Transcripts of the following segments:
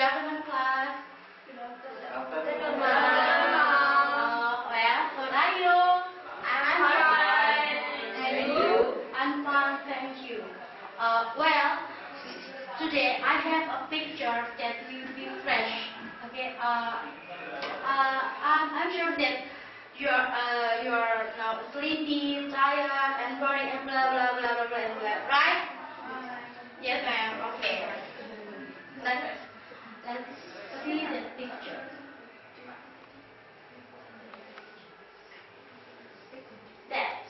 afternoon, class. Good afternoon. Well, how are you? I'm fine. And you? I'm fine, thank you. Well, today I have a picture that will be fresh. Okay. I'm sure that you're now sleepy, tired, and boring, and blah blah blah blah blah blah. Right? Yes, ma'am. Okay. Let's see the picture. That.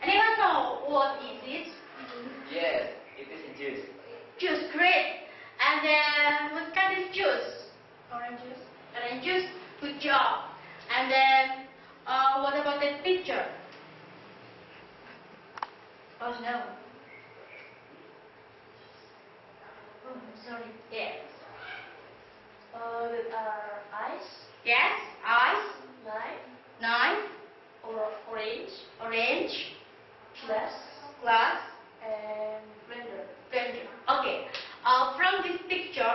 Anyone know what is it? Yes, it is a juice. Juice, great. And then what kind of juice? Orange juice. Orange juice. Good job. And then what about that picture? Oh no. Oh, sorry. Yes. With ice. Yes. Ice. Nine. Orange. Orange. Glass. Glass. And blender. Blender. Okay. From this picture,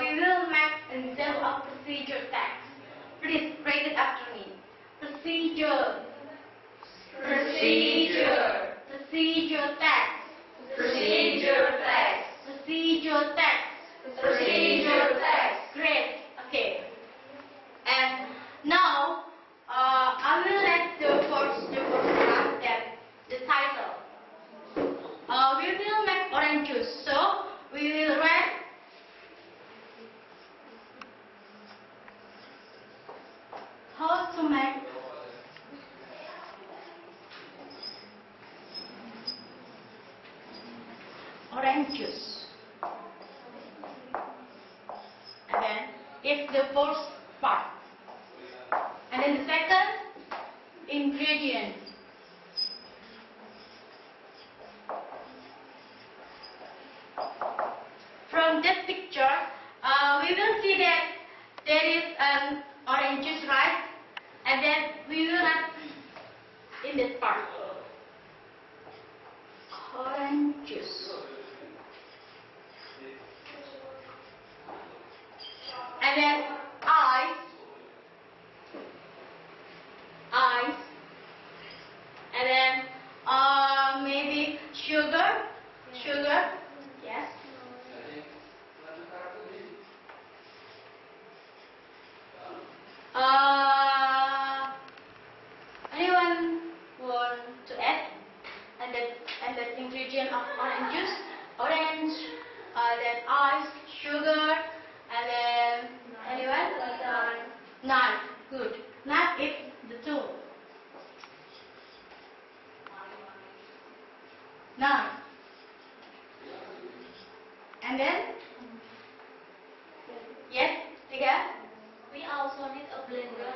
we will make an example of procedure text. Please read it after me. Procedure. Procedure. Procedure text. Procedure text. Procedure text. Procedure text. Great. Okay. And now I will let the first class that the title. We will make orange juice. So we will write how to make orange juice. And then it's the first part. And then the second ingredient. From this picture, we will see that there is an orange juice, right? And then we will add in this part orange juice. And then ice, and then maybe sugar, yes. Anyone want to add? And the ingredient of orange juice, orange, then ice, sugar, and then anyone? Knife. Good. Knife is the tool. Knife. And then? Yes, Rizka? We also need a blender.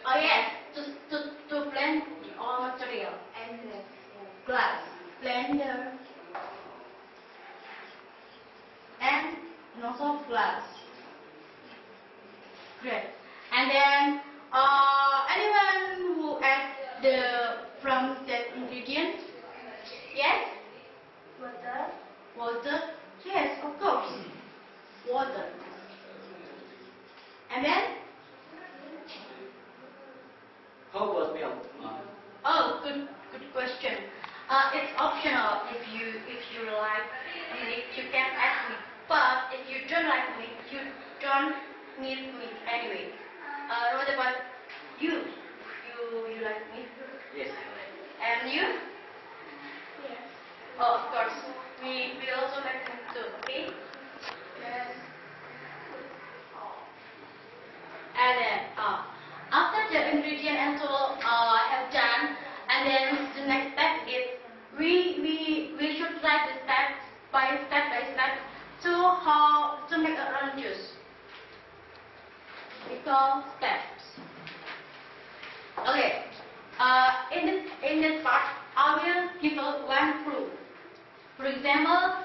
Oh yes, to blend all material. And Glass, blender, and also glass. Great. And then anyone who add from that ingredient? Yes? water. Water? Yes, of course. Water. And then? How about milk? Oh, good question. It's optional. If you like milk, you can add milk. But if you don't like milk, you don't need milk anyway. What about you? You like milk? Yes. And you? Yes. Oh, of course. We also like milk too. Okay. Yes. And then after the ingredient and tool have done, and then the next step is we should write the step by step to how to make a orange juice. We call steps. Okay. In this part, I will give one clue. For example,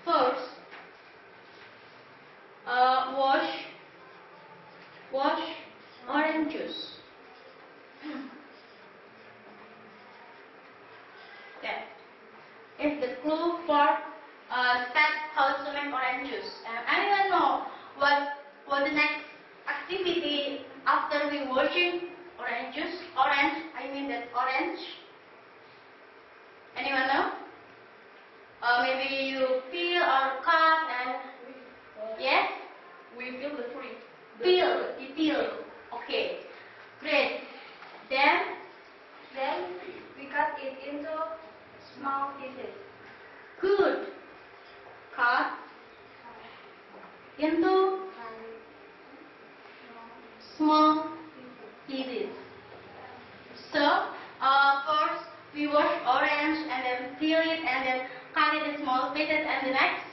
first, wash orange juice. That is the clue for step how to make orange juice. Anyone know maybe you peel or cut and yes, We feel the fruit. you peel. Okay, great. Then We cut it into small pieces. good. Cut into small pieces. So first we wash orange and then peel it and then cut it in small pieces and the next.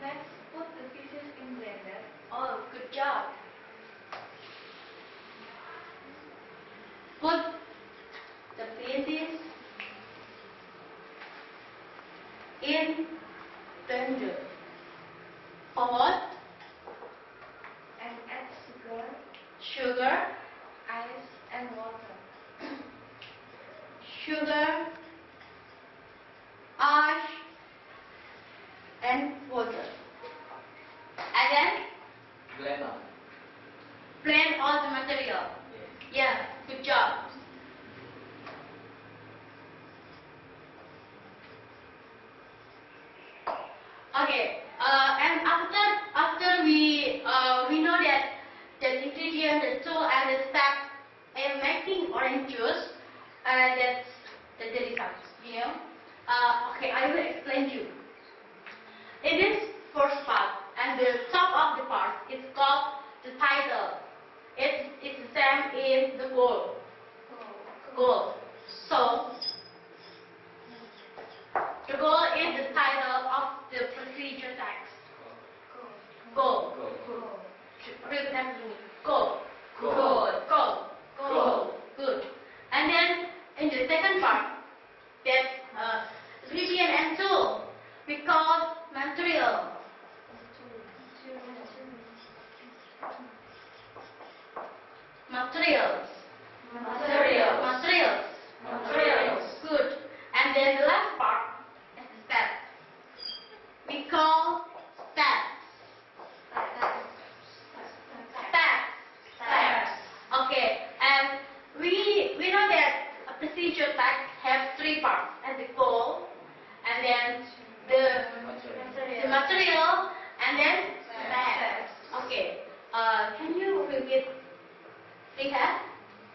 Next, put the pieces in blender. Oh, good job. Put the pieces in blender. For what? And add Sugar, ice, and water. sugar, ice, and water. And then Blend up. blend all the material. Yeah, good job. Okay, and after we know that the ingredient, the tool, and the step in making orange juice, that's the daily steps, you know. Okay, I will explain you. In this first part, and the top of the part, it's called the title. It's the same in the goal. Goal. So the goal is the title of the procedure text. Goal. Repeat after me. Goal. Goal. Good. And then in the second part, that's ingredient and tool. We call material. Materials. Good. And then the last part is the steps. We call steps. Okay. And we know that a procedure text has three parts: and the goal, and then the material, and then steps. Okay. Can you repeat? Recap?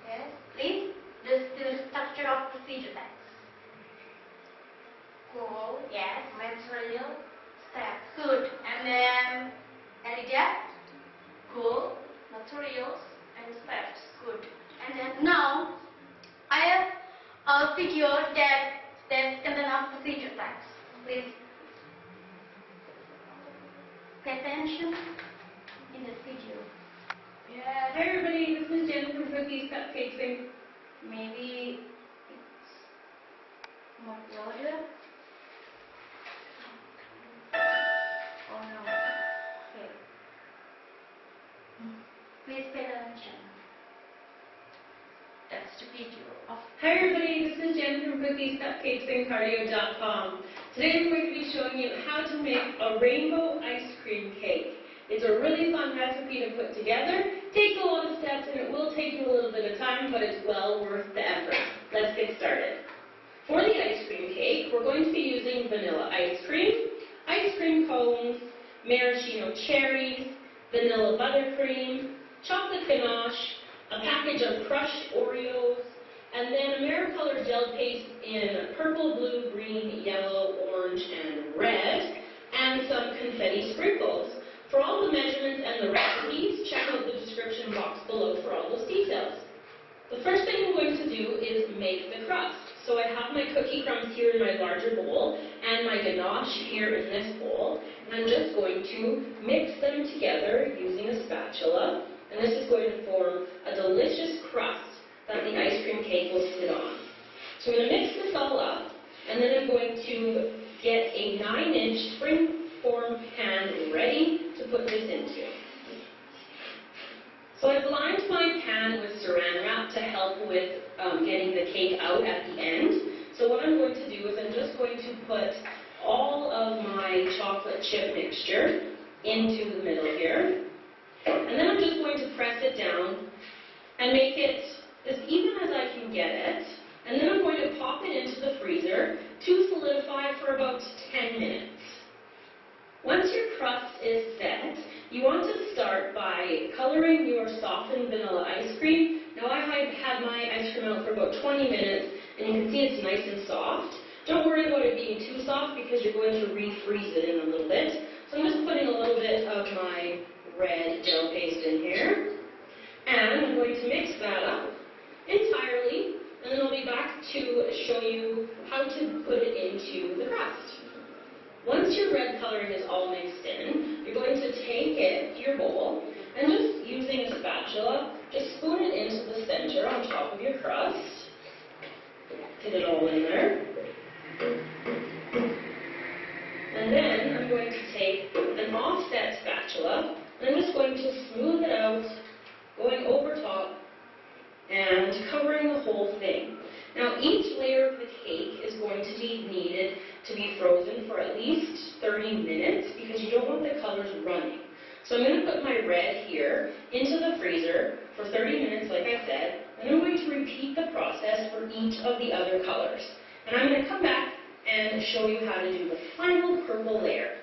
Yes. Please, the structure of procedure text. Goal. Yes. Material. Steps. Good. And then Elijah? Goal, Materials and steps. good. And then now I have a video that contains procedure text. Please pay attention in the video. Yeah, hey everybody, this is Jen from Cookies, Cupcakes, and Maybe it's more louder. Oh no. Okay. Please pay attention. That's the video of. hi everybody, this is Jen from Cookies, Cupcakes, and Cardio.com. Today I'm going to be showing you how to make a rainbow ice cream cake. It's a really fun recipe to put together. Takes a lot of steps and it will take you a little bit of time, but it's well worth the effort. Let's get started. For the ice cream cake, we're going to be using vanilla ice cream cones, maraschino cherries, vanilla buttercream, chocolate ganache, a package of crushed Oreos, and then AmeriColor gel paste in purple, blue, green, yellow, orange, and red, and some confetti sprinkles. For all the measurements and the recipes, check out the description box below for all those details. The first thing I'm going to do is make the crust. So I have my cookie crumbs here in my larger bowl and my ganache here in this bowl. And I'm just going to mix them together using a spatula. And this is going to form a delicious crust that the ice cream cake will sit on. So I'm going to mix this all up, and then I'm going to get a 9-inch spring-form pan ready to put this into. So I've lined my pan with saran wrap to help with getting the cake out at the end. So what I'm going to do is I'm just going to put all of my chocolate chip mixture into the middle here. And then I'm just going to press it down and make it as even as I can get it. And then I'm going to pop it into the freezer to solidify for about 10 You want to start by coloring your softened vanilla ice cream. Now I had my ice cream out for about 20 minutes, and you can see it's nice and soft. Don't worry about it being too soft because you're going to refreeze it in a little bit. So I'm just putting a little bit of my red gel paste in here, and I'm going to mix that up entirely, and then I'll be back to show you how to put it into the crust. Once your red coloring is all mixed in, you're going to take it to your bowl, and just using a spatula, just spoon it into the center on top of your crust. Get it all in there. And then I'm going to take an offset spatula, and I'm just going to smooth it out, going over top, and covering the whole thing. Now each layer of the cake is going to be needed to be frozen for at least 30 minutes because you don't want the colors running. So I'm going to put my red here into the freezer for 30 minutes like I said, and I'm going to repeat the process for each of the other colors. And I'm going to come back and show you how to do the final purple layer.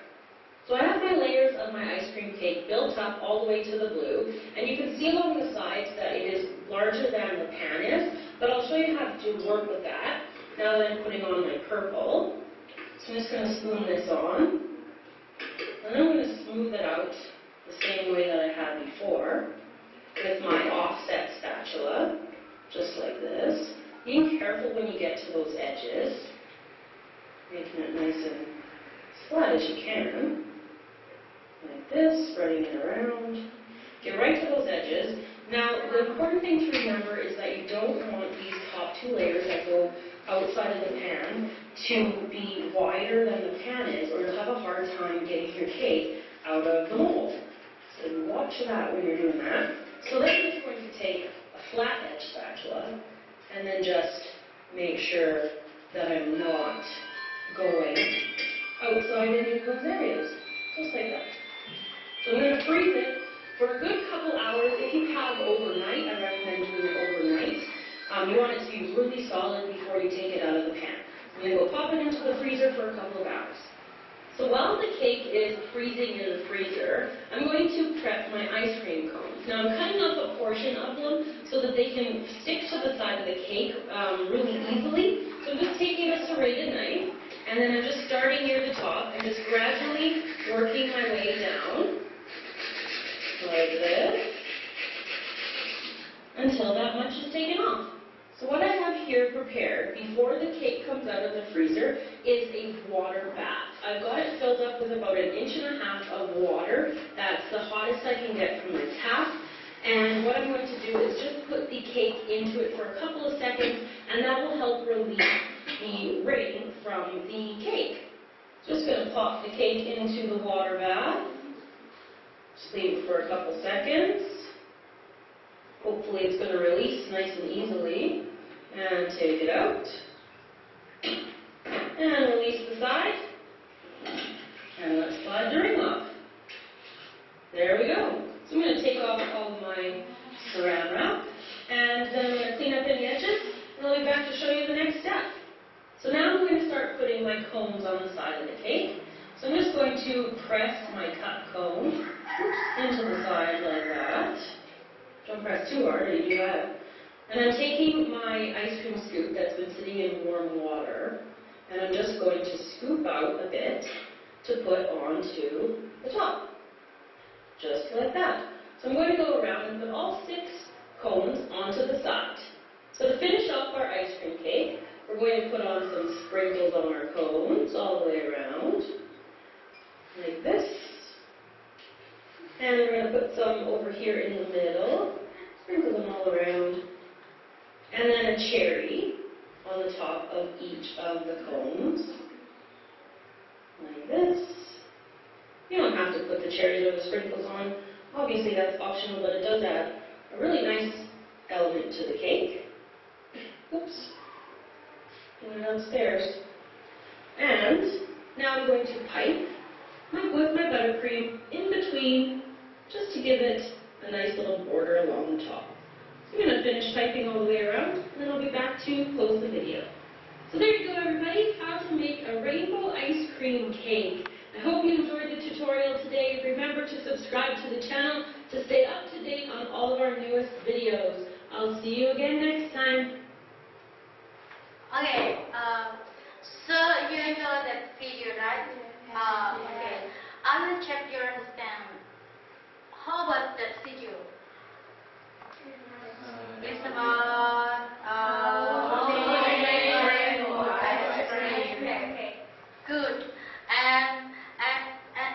So I have my layers of my ice cream cake built up all the way to the blue, and you can see along the sides that it is larger than the pan is, but I'll show you how to work with that now that I'm putting on my purple. So I'm just going to spoon this on, and then I'm going to smooth it out the same way that I had before with my offset spatula, just like this. Being careful when you get to those edges, making it nice and flat as you can. Like this, spreading it around. Get right to those edges. Now, the important thing to remember is that you don't want these top two layers that go outside of the pan to be wider than the pan is, or you'll have a hard time getting your cake out of the mold. So watch that when you're doing that. So then I'm just going to take a flat edge spatula and then just make sure that I'm not going outside any of those areas. Just like that. So I'm going to freeze it for a good couple hours. If you have overnight, I recommend doing it overnight. You want it to be really solid before you take it out of the pan. I'm going to go pop it into the freezer for a couple of hours. So while the cake is freezing in the freezer, I'm going to prep my ice cream cones. Now I'm cutting up a portion of them so that they can stick to the side of the cake really easily. So I'm just taking a serrated knife, and then I'm just starting near the top and just gradually working my way down like this until that much is taken off. So what I have here prepared before the cake comes out of the freezer is a water bath. I've got it filled up with about 1.5 inches of water. That's the hottest I can get from the tap. And what I'm going to do is just put the cake into it for a couple of seconds, and that will help release the ring from the cake. Just going to pop the cake into the water bath. Just leave it for a couple seconds. Hopefully it's going to release nice and easily. And take it out. And release the side. And let's slide the ring off. There we go. So I'm going to take off all of my saran wrap. And then I'm going to clean up any edges. And I'll be back to show you the next step. So now I'm going to start putting my cones on the side of the cake. So I'm just going to press my cut cone into the side like that. Don't press too hard, or you do that. And I'm taking my ice cream scoop that's been sitting in warm water, and I'm just going to scoop out a bit to put onto the top. Just like that. So I'm going to go around and put all 6 cones onto the side. So to finish off our ice cream cake, we're going to put on some sprinkles on our cones all the way around, like this. And we're going to put some over here in the middle, sprinkle them all around. And then a cherry on the top of each of the cones, like this. You don't have to put the cherries or the sprinkles on. Obviously that's optional, but it does add a really nice element to the cake. Oops. Went upstairs. And now I'm going to pipe with my buttercream in between, just to give it a nice little border along the top. So I'm going to finish piping all the way around, and then I'll be back to close the video. So there you go, everybody, how to make a rainbow ice cream cake. I hope you enjoyed the tutorial. tutorial today. Remember to subscribe to the channel to stay up to date on all of our newest videos. I'll see you again next time. Okay, so you enjoyed that video, right? Okay. I will check your understanding. How about that video? It's about good, and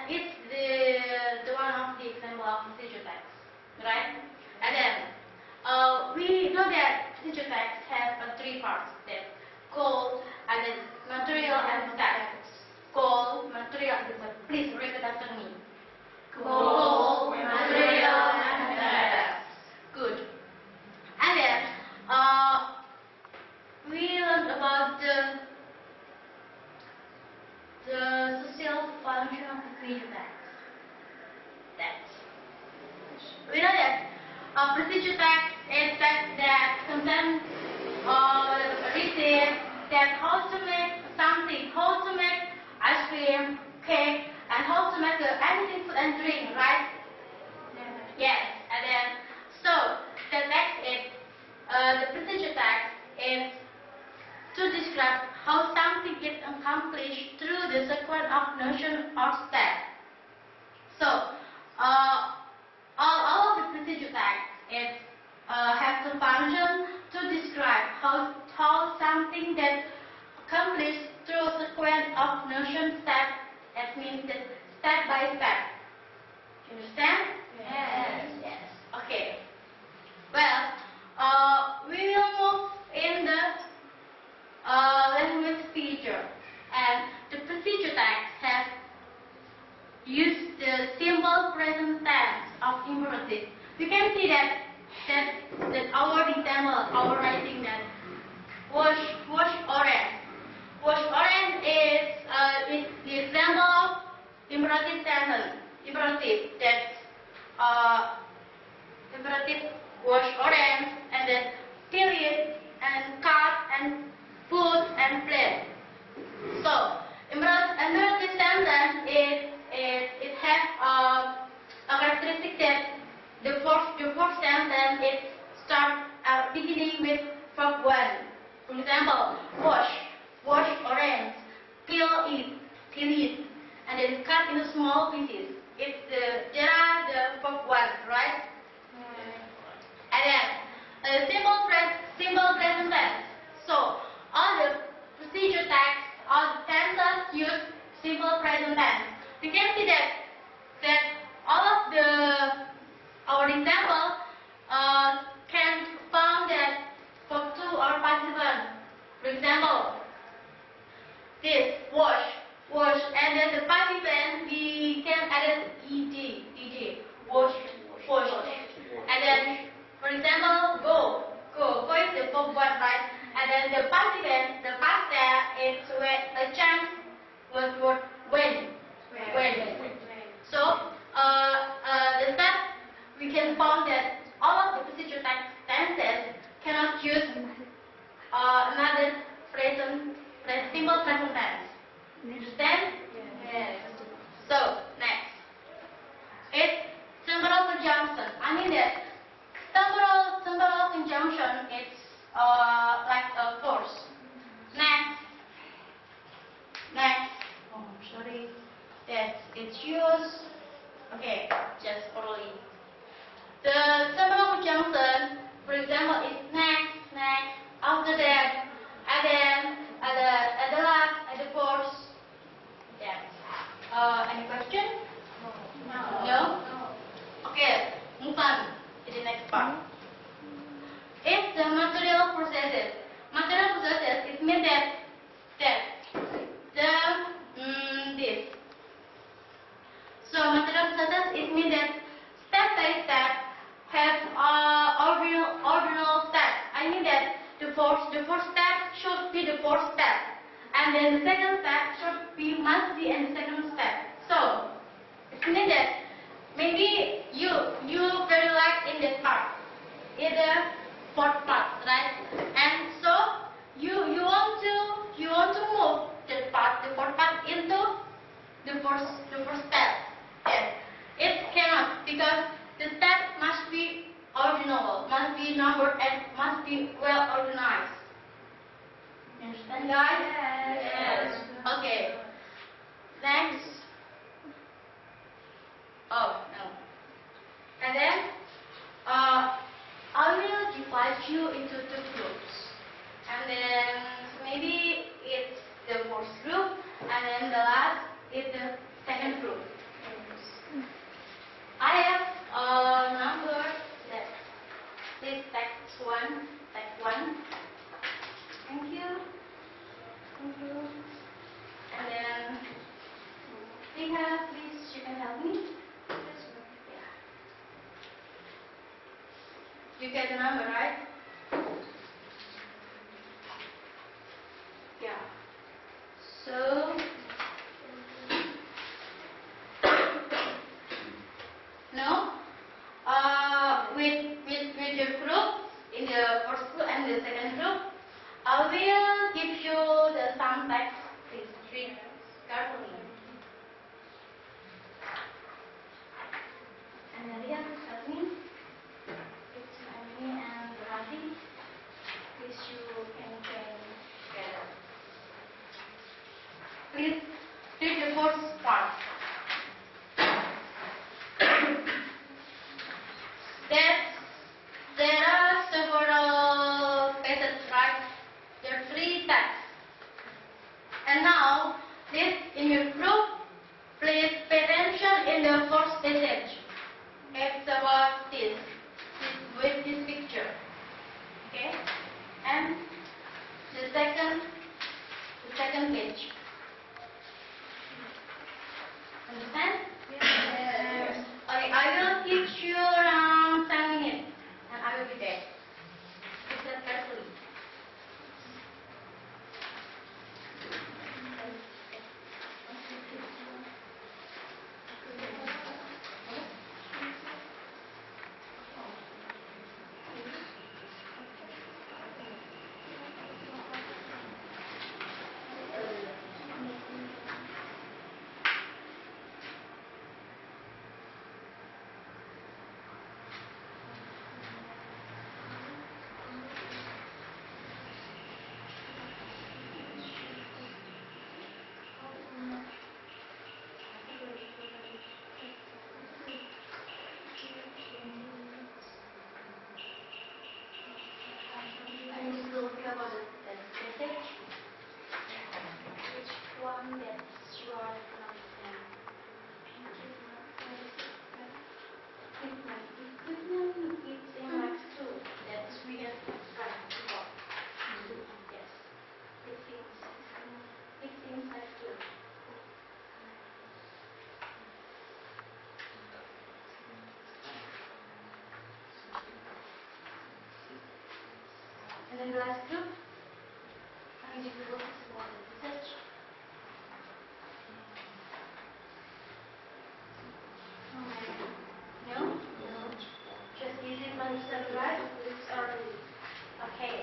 it's the one of the example of procedure text, right? And then we know that procedure text has three parts: that goal, and then material and steps. Goal, material, please repeat after me. Goal, material, and steps. Good. And then we learned about the social function of procedure text. We know that procedure text is text that contains receipt that how to make something, how to make ice cream, cake, and how to make anything food and drink, right? Yes. And then so the text is the procedure text is to describe how something is accomplished through the sequence of notion or step. So all of the procedure text is has the function to describe how something that accomplished through a sequence of notion step. That means that step by step. You understand? Yes. Okay. Well, we will move in the language feature, and the procedure text has used the simple present tense of imperative. You can see that our example, our writing that wash orange. Wash orange is the example of imperative sentence. Imperative that imperative wash orange, and then period and cut and put and plate. So imperative sentence it has a characteristic that the first sentence it starts beginning with verb one. For example, wash orange, peel it, and then cut into small pieces. There are the verb one, right? And then simple present tense. So all the procedure text, all the tenses use simple present tense. You can see that all of our example can found that verb two or participle. For example, this wash, and then the participle we can add ed, wash, and then for example, go is the verb one, right? And then the participle, the past tense is a chance with word when. So the step we can find that all of the procedure tenses cannot use another simple present tense. You understand? Yes. So next, it's temporal conjunction. I mean that temporal conjunction is like a force. Next. Oh, sorry. That it's used. Okay, just orally. The temporal conjunction, for example, is next, after that, and then at the last, at the force. Yes. Any question? No? Okay, move on to the next part. It's the material processes. Material processes, it means that this. So material processes, it means that step by step has ordinal steps. I mean that the first step should be the first step, and then the second step must be in the second step. So it means that maybe you very like in this part, in the fourth part, right? And so you want to move the fourth part into the first step. numbered and must be well organized. Understand, guys? Yes. Okay. Next. Oh no. And then I will divide you into two groups. And then maybe it's the first group, and then the last is the second group. I have a number that please text one. Thank you. And then Rizka, please, you can help me. Yeah. You get the number, right? Yeah. So no. With your group in the first group and the second group, I will give you the some text. Please read carefully. And then Rizka, please help me. It's me and Rafi. Please you can together. Please read the first part. There are several pages, right? There are 3 texts. And now, this in your group, please pay attention in the first passage. It's about this with this picture. Okay? And the second page. Understand? Yes. Okay, I will teach you around 10 minutes, and I will be there. Listen carefully. I need to look about the passage. Which one that you are understand? Equipment it's in Max 2. That's we have right before. Yes. It's in Max 2. And then the last group, I need to look for the passage. No? Just easy to understand, right? Okay.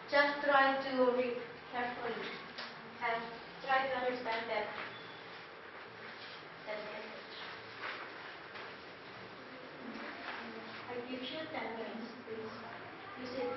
Just try to read carefully and try to understand that message. I give you 10 minutes, please. Use it.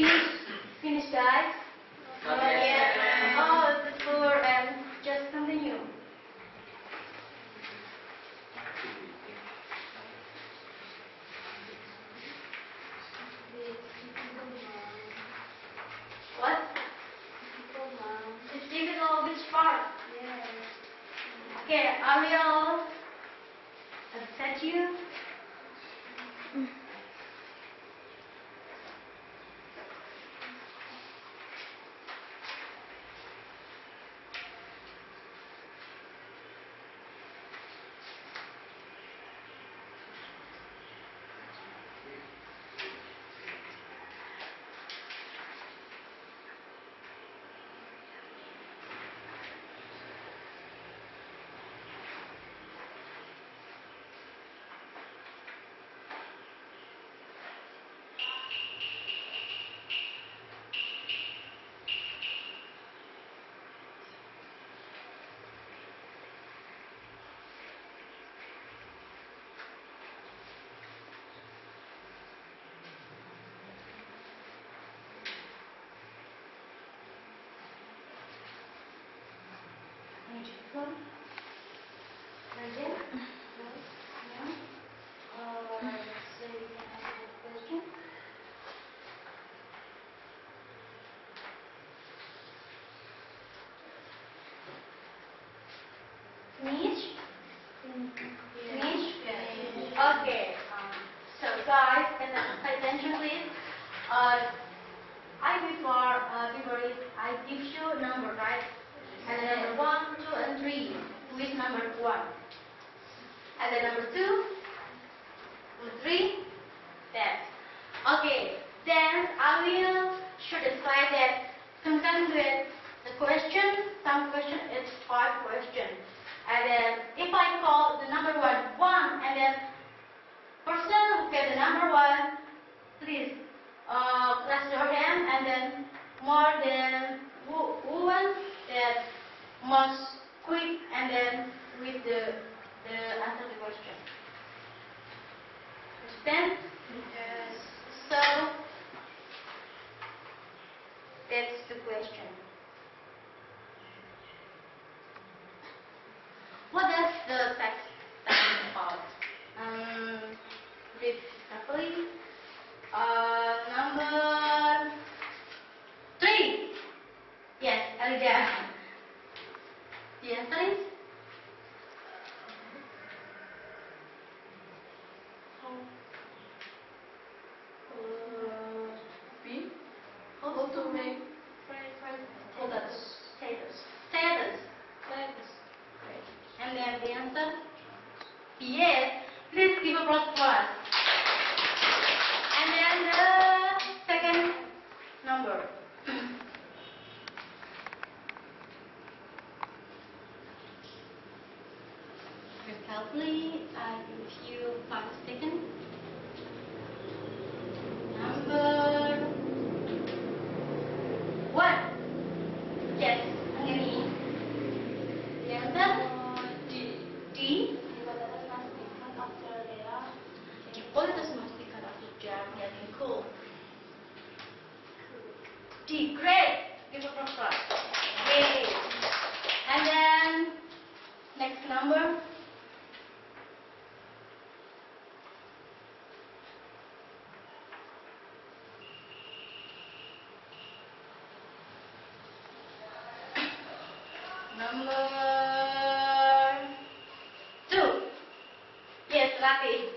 Finish, guys. Not Oh, yet. yeah. Oh, the floor and just continue. What? It's difficult. Which part? Okay, I will accept you. Finish? Finish? Okay. So guys, pay attention please. Before it, I give you number, right? And then number 1, 2, and 3. Who is number 1? And then number 2, number 3, that. Okay. Then I will show the slide that sometimes with the question, some question is 5 questions. And then if I call the number 1, and then person who get the number 1, please raise your hand, and then more than woman that most quick, and then with the answer the question. Understand? Yes. So that's the question. What does the text stand about? Read carefully. Number 3. Yes, Alida. The answer is? B. How to make status. And then the answer? Yes. Please give a applause for us. And then the second number. Very carefully, I give you 5 seconds. Number 1. Yes, Angeli. The answer? D. Dipolitas memastikan jam yang cool. D. Great. Give a applause. Yay. And then next number. Number 2. Yes, Rati.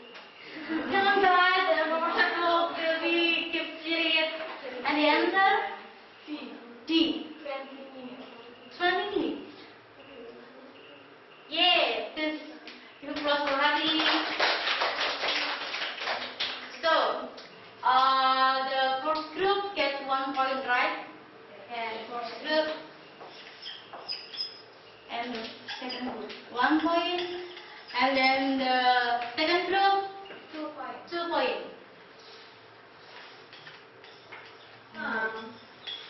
Come on, guys. The proportion will be keep serious. And the answer? D. 20 minutes. Yeah, this you cross already. So, the first group gets 1 point, right? And first group. And the second group 1 point. And then the second group 2 points. 2 points.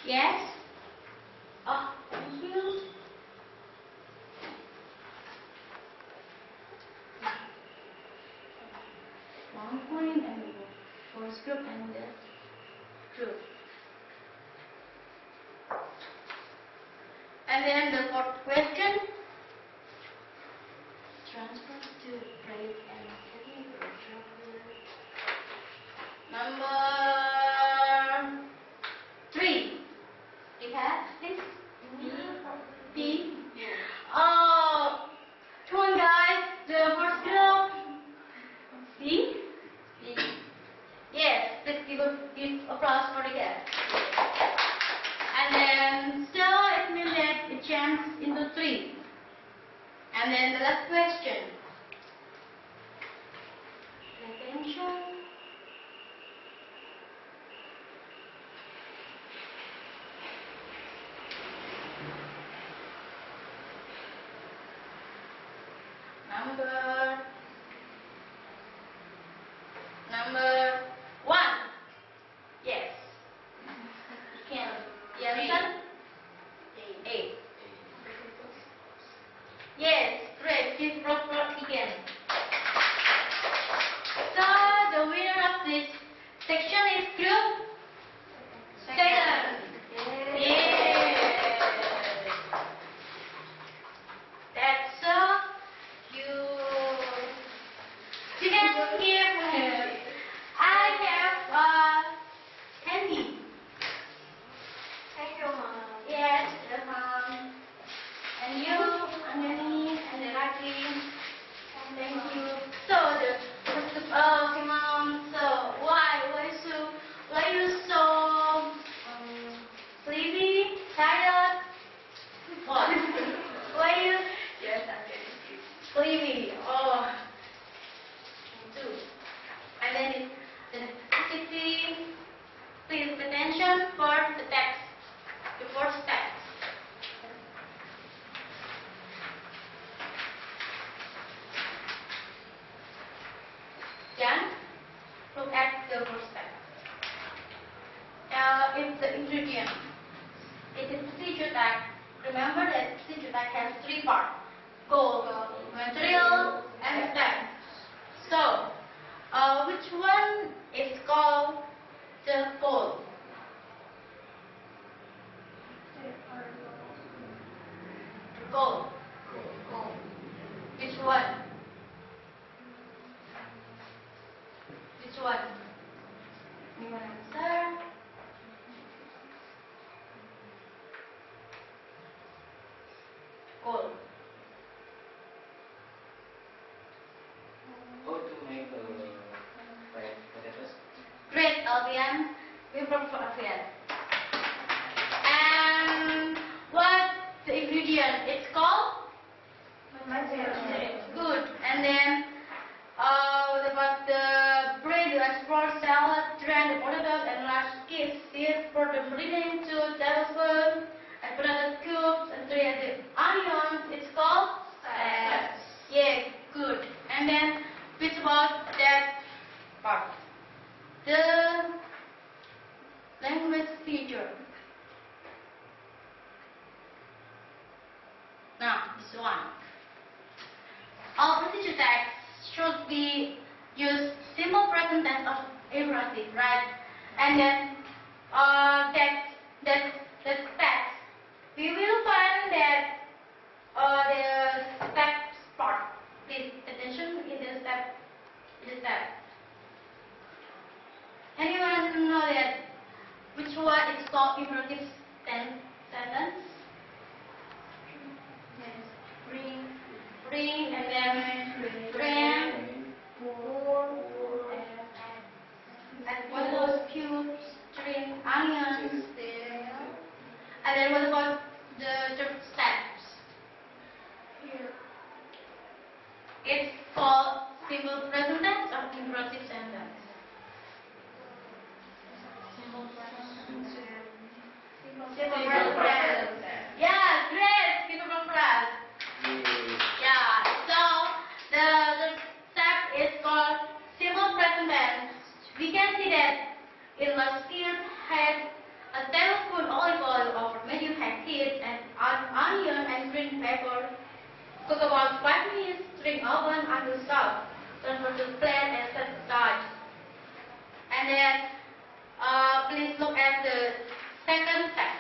Yes? Oh, thank you. One point and the first group and the group. And then the fourth question. Transfer to break and cooking. Number 3. You have this? B. Come on guys, the first group. C. Yes, let's give applause for the guys. And then, so it means that it jumps into 3. And then the last question. Attention. Number 1. Yes. You can. You understand? 8. Yes, great. Please proper again. So the winner of this section is group 7. Yes. That's so you can give. I have candy. Thank you, Mom. Yes, and you, and Nanny, and the Lucky. Thank you. So the first of all, okay, Mom. So why you so sleepy, tired? What? Why you? Yes, I'm getting Sleepy. Oh. Me too. And then the activity. Please pay attention for the text. The first text. Then look at the first text. It's the ingredient. It is procedure tag. Remember that procedure tag has 3 parts: goal, material, and step. So, which one is called the goal? Goal. Which one? Which one? Anyone answer? Goal. How to make fried potatoes? Great, LTM. We prefer Alfian. And what the ingredient? It's called? Good. And then, what about the bread, the explore salad, drain the potatoes and large skips, seeds for the remaining 2 tablespoons, and potato cubes, and 3 the onions. It's called? Salad. Yeah, good. And then, which about that part? The language feature. Now, this one. All procedure texts should be use simple present tense of imperative, right? And then that text, we will find that the steps part. Please attention in the step. Anyone know that which one is called imperative sentence? Yes. Bring and then bring and what those cubes, string, onions, and then what about the steps? It's called simple present tense or imperative sentence. Simple present tense. Yeah, great. Simple present. Yeah. So the step is called simple present tense. We can see that in last year had a tablespoon olive oil over medium high heat and onion and green pepper. Cook about 5 minutes. String oven until soft. Transfer to plate and set aside. And then please look at the second text.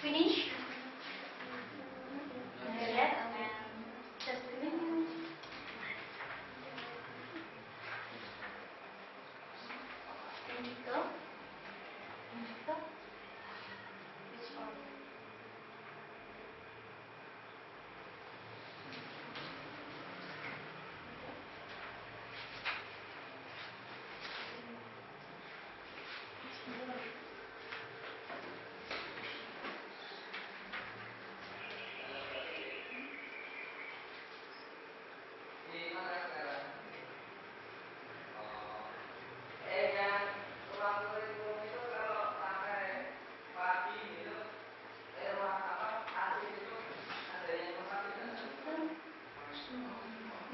Finish? Yes. Just a minute. Indigo. Indigo. Which one?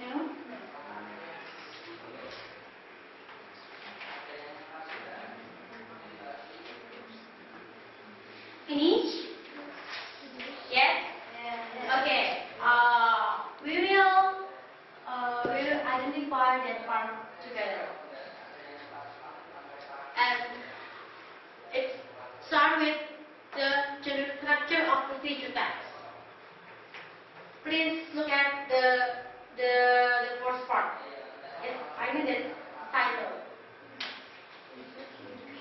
No? Finish? Yes? Okay. We will identify that part together. And it start with the general structure of procedure text. Please look at the first part. I mean the title.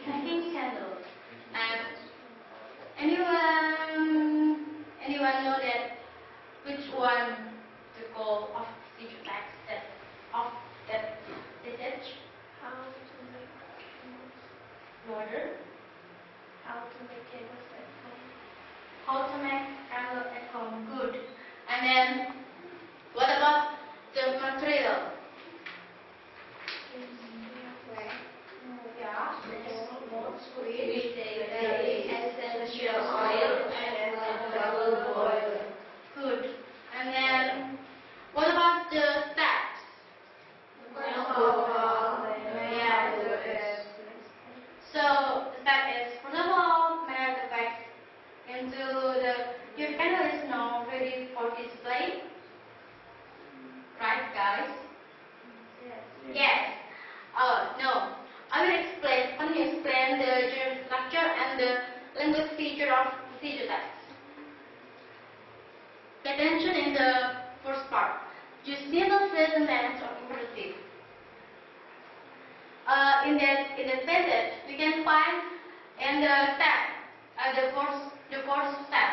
Packing candle. And anyone know that which one the goal of procedure text of that message? How to make cables. Order. How to make cables at home. How to make candle at home. Good. And then what about the material? Yeah, most sweet, essential oil and double boil. Good. And then what about the steps? Yes. So the step is first of all measure the wax into your candle is now ready for display. Right, guys? Yes. No. I will explain. Let me explain the general structure and the language feature of procedure text. Pay attention in the first part. Use simple present tense or imperative. In that passage, we can find in the step the first step.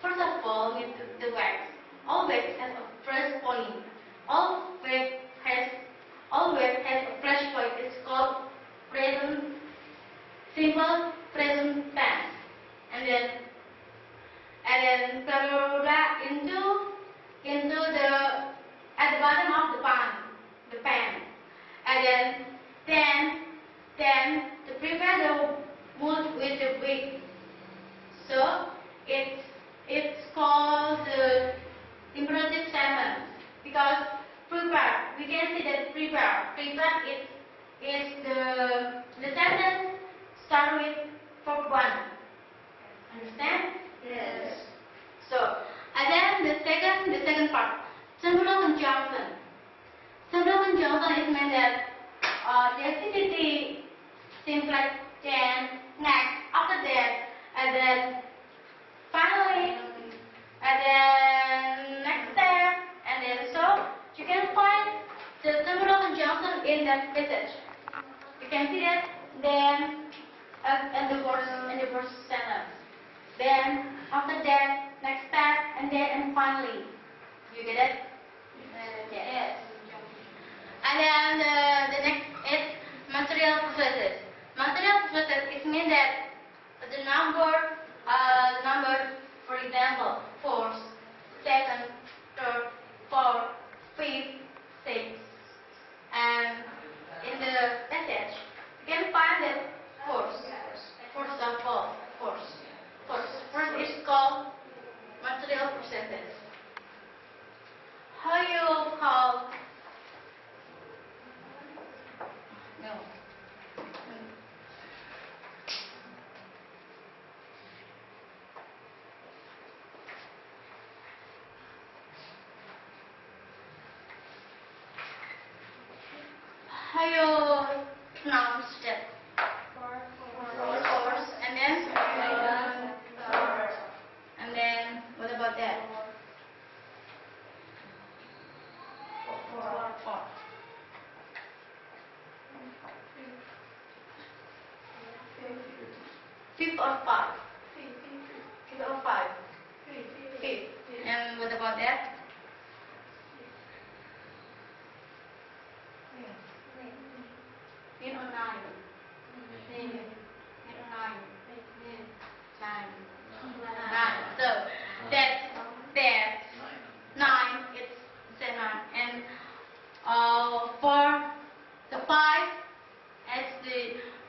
First of all, with the wax. All wax has a first point. All wax has a fresh point. It's called present, simple present tense. And then blah, blah, blah, into the at the bottom of the pan. And then to prepare the wood with the wick. So it's called the imperative sentence because prepare. We can see that prepare is the sentence start with verb 1. Understand? Yes. So and then the second part, symbol conjunction. Symbol conjunction is meant that the activity seems like then, next, after that, and then finally, and then next step, and then so you can find the symbol conjunction in that passage. You can see that then in the first sentence. Then after that, next step, and then and finally. You get it? Yes. And then the next is material processes. Material processes it means that the number, for example, fourth, second, third, fourth, fifth, sixth, and in the passage you can find that fourth. First of all, first is called material processes. How you call? No. How you pronounce that? Course, and then or 5? Three. 3 or 5? Three. 3. And what about that? Eight or 9? 8 or 9? 9. 9. So that's 9. It's 9. And for the 5, as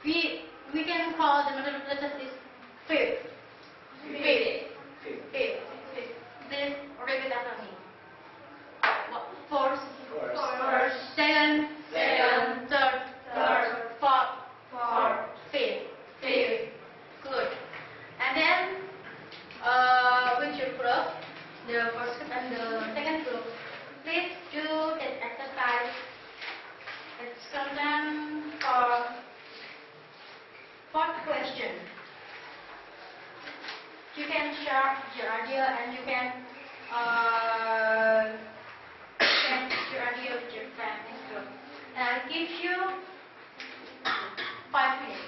we can call the middle letters is fifth. This repeat after me. First, second, third, fourth, fifth. Good. And then with your group, the first group and the second group, please do this exercise. It's content for fourth question. You can share your idea and you can share your idea with your friends in group. And I'll give you 5 minutes.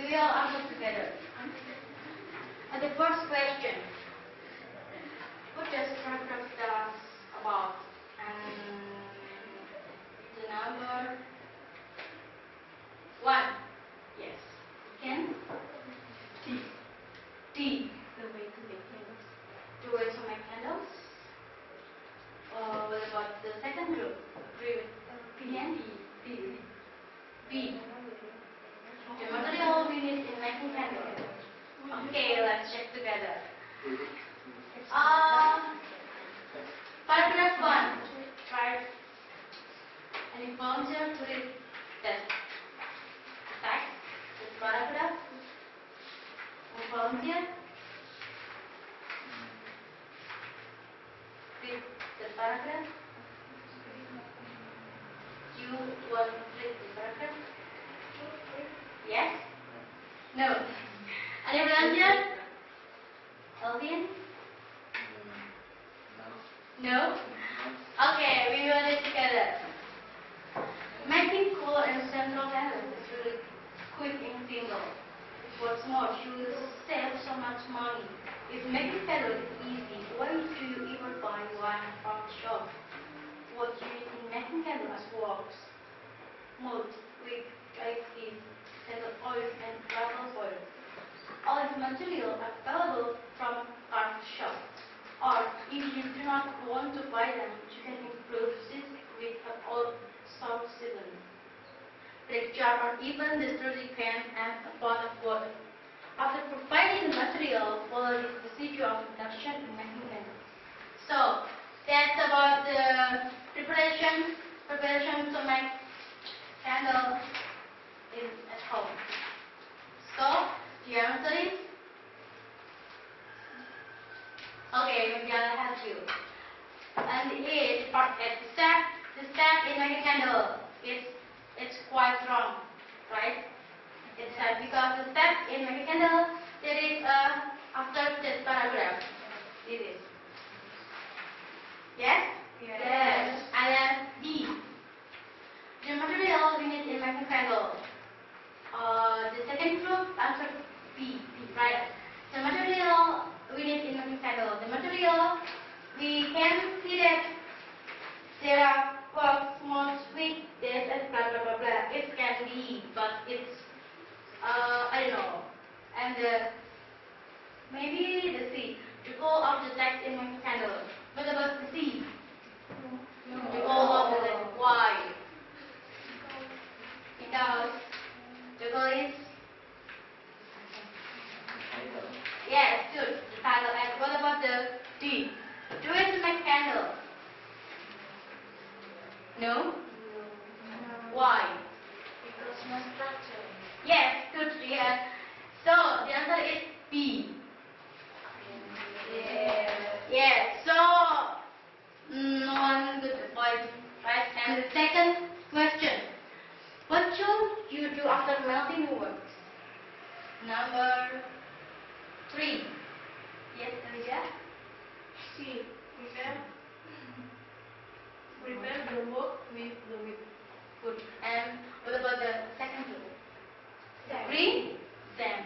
we all answer together. The first question. What does paragraph tell us about? And the number 1. Yes. Can? T. The way to make candles. Two ways to make candles. What about the second group? Agree with P and B. The material we need in making candles. Okay, let's check together. Paragraph 1. Right. Any volunteer to read that text, this paragraph? Any volunteer? Read the paragraph. You want to read the paragraph? Yes? No. Any volunteer? Alvin? No? Okay, we will read together. Making color and central candles is really quick and simple. What's more, you will save so much money. If making candles is easy, why do you even buy one from the shop? What you need in making candles works. Mold, wick, dry skin, candle oil, and gravel oil. All these materials are available from craft shop. Or if you do not want to buy them, you can improve this with an old salt seasoning, black jar, or even the dirty pan and a pot of water. After providing the material, follow the procedure of production and making candles. So that's about the preparation to make candle at home. So do you answer it? Okay, maybe I'll help you. And the step in making candle it's quite wrong, right? It's because the step in making candle there is after this paragraph. This is. Yes? Yes. And then D. The material we need in making candle. The second group answer B, right? The material we need in making candle. The material we can see that there are small sweet this and blah blah blah blah. It can be, but it's I don't know. And maybe the C. The goal of the text in making candle. What about the C? No. The goal of the text. Why? Because the goal is yes, good. The title. And what about the D? Do it to make candle. No? Why? Because no structure. Yes, good. Yes. So the answer is B. Yes. So no one good point, right? And the second question: what should you do after melting the wax? Number 3. Yes, Rizka? C. Prepare the work with the whip. Good. And what about the second group? Sand. Green? Sand.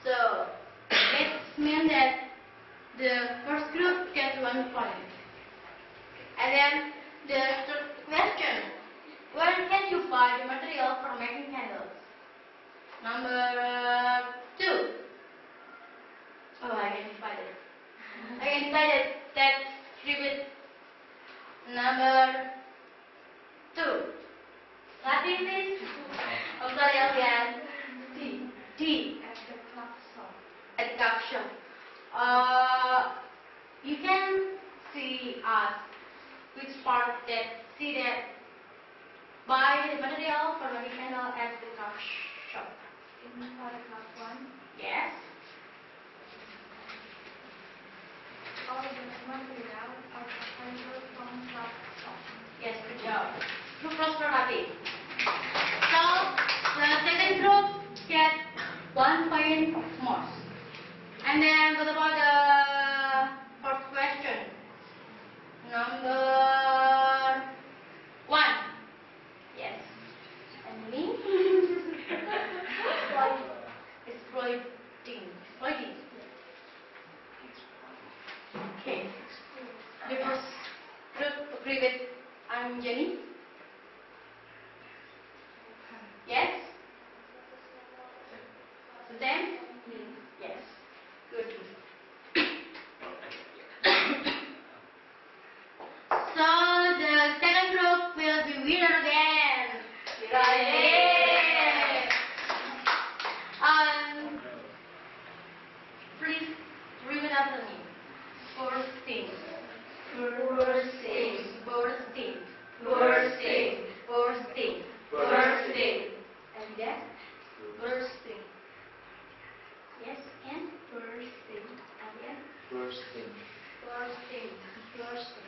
So it means that the first group gets 1 point. And then the third question: where can you buy the material for making candles? Number 2. Oh, I can find it. I can find it. That's repeat. Number 2. Latin, please. I'm sorry, again. D. At the clock shop. At craft shop. You can see which part that see that buy the material for making candle at the craft shop. In paragraph 1. Yes. All the material are available from craft shop. Yes, good job. Group prosperity. So the second group get 1 point more. And then what about the fourth question? Number 1. Yes. And me? It's same? Yes. Good. So the second group will be winner again. Yay! Please repeat after me. Bursting. Bursting. Bursting. Bursting. Bursting. Bursting. And then bursting. Yes, and bursting. And then Bursting. bursting. Bursting.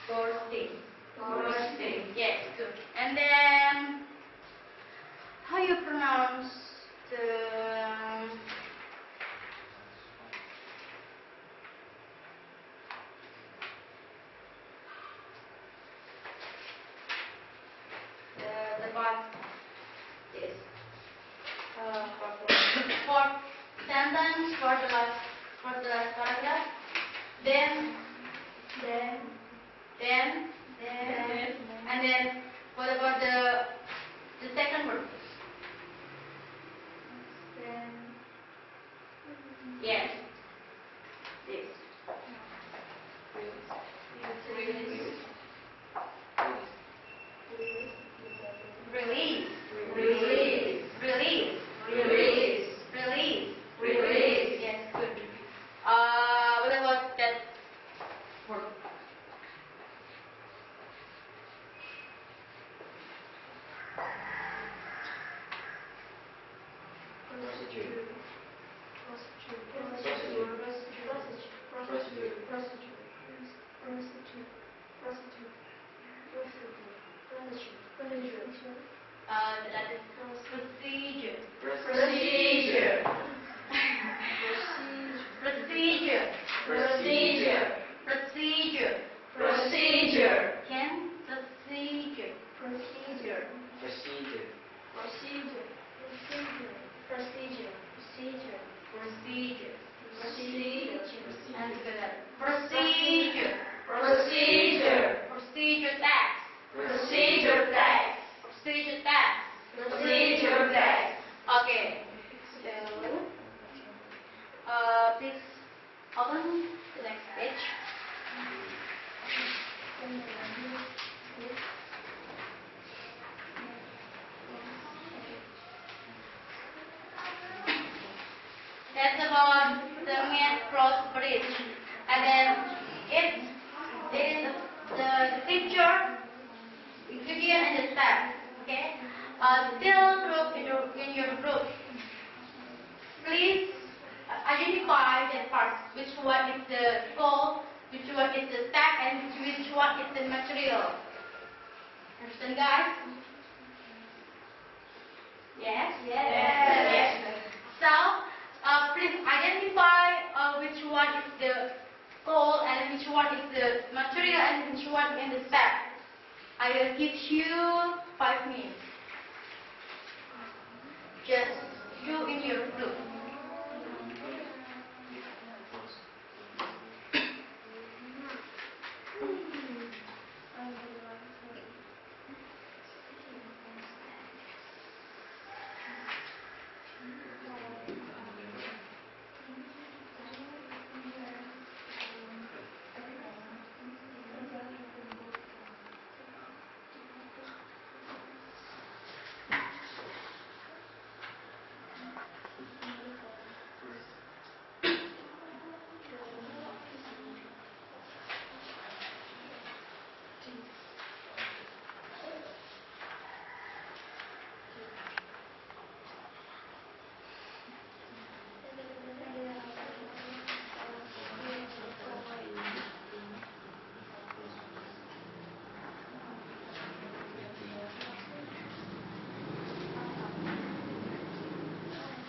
Bursting. Bursting. Bursting. Yes, good. And then how you pronounce the part is for sentence for the last paragraph. Then and then what about the second word? Yes. This. Release. Release. Release. Release. Release. Release. Yes, good. What about that word? Procedure. That is procedure. Procedure. Procedure. Procedure. Procedure. Procedure. Can procedure. Procedure. Procedure. Procedure. Procedure. Procedure. Procedure. Procedure. Procedure. And together. Procedure. Procedure. Procedure tax. Procedure tax. Procedure tax. Procedure tax. Okay. So, please open the next page. That's about the main cross bridge. And then it is the picture, ingredient, and the step. Okay. Still group in your group. Please identify that part. Which one is the goal, which one is the step, and which one is the material. Understand, guys? Yes. Yes. So, please identify which one is the goal and which one is the material and which one is the step. I will give you 5 minutes. Just you in your group.